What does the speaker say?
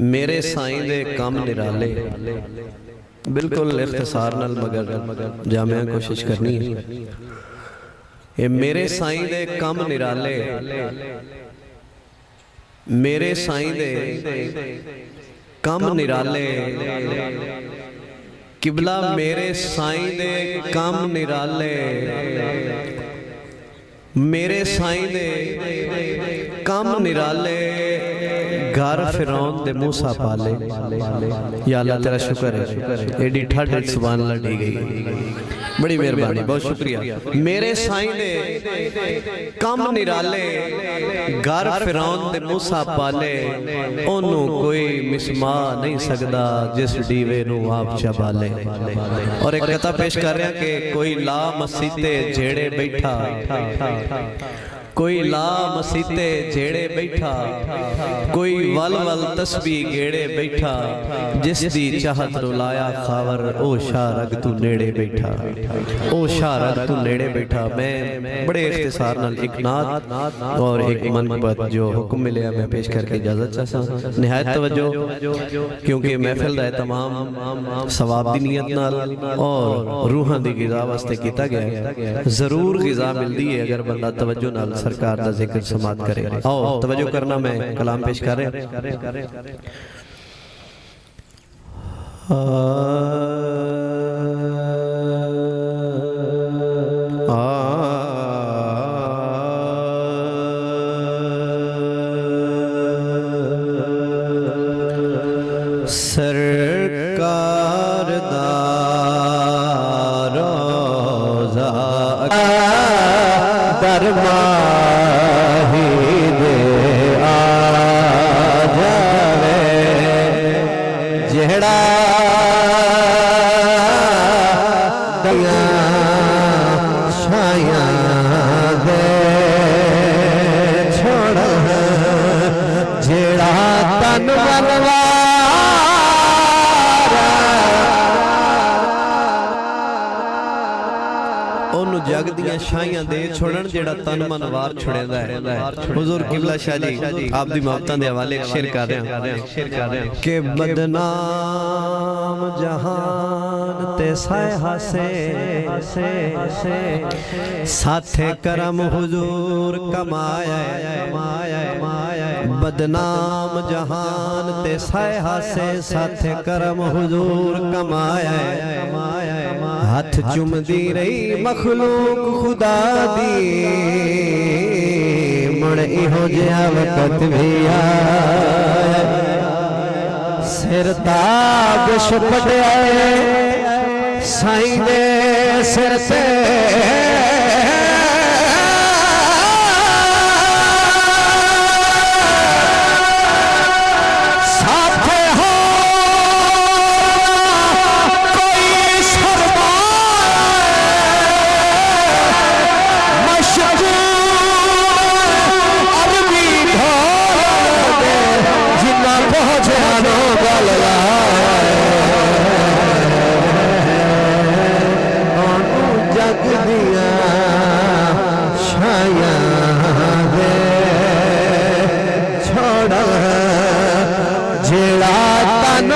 मेरे साईं दे कम निराले। बिल्कुल इख्तिसार नाल मगर जामिया कोशिश करनी है। ये मेरे साईं दे कम निराले, मेरे साईं दे कम निराले, किबला मेरे साईं दे कम निराले, मेरे साईं दे कम निराले, घर फिरौन दे मूसा पाले। या अल्लाह तेरा शुक्र है, एडी ठंड सुभान अल्लाह दी गई, बड़ी मेहरबानी, बहुत शुक्रिया। मेरे साईं दे कम निराले, घर फिरौन दे मूसा पाले, ओनू कोई मिसमा नहीं सकदा जिस डीवे नू आप चबाले। और एक कथा पेश कर रहा कि कोई ला मसीते जेड़े बैठा, कोई ला मसीते जेड़े बैठा, कोई वल वल तस्बीह गेड़े बैठा, जिस दी चाहत रुलाया खावर ओ शारग तू नेड़े बैठा, ओ शारग तू नेड़े बैठा। मैं बड़े इख्तिसार नाल एक नात और एक मनक़बत जो हुक्म मिले मैं पेश करके इजाजत चाहता। निहायत तवज्जो, क्योंकि महफिल दा तमाम सवाब दी नियत नाल और रूहां दी ग़िज़ा वास्ते कीता गया। ज़रूर ग़िज़ा मिलदी है अगर बंदा तवज्जो नाल सरकार दा जिक्र समात करे। आओ तवज्जो करना, मैं कलाम पेश कर रहा। सरकार दा रोज़ा दरमाही दे आ जावे, जेड़ा दया छाया दे छोड़, जेड़ा तन मनवा जग दियां शाहियां दे छोड़न, जेड़ा तन मन वार छुड़ेंदा है। हुजूर किबला शाह जी आप दी मोहब्बतां दे हवाले शेर कर रहे हैं कि बदनाम जहान ते साए हासे, साथे करम हुजूर कमाया, बदनाम जहान ते साए हासे, साथे करम हुजूर कमाया। हाथ चुमदी रही मखलूक खुदा दी, मुड़ इहो जिहा वक़्त भी आया, सिर ताज छुपड़िया साईं दे सिर ते, जेड़ा तन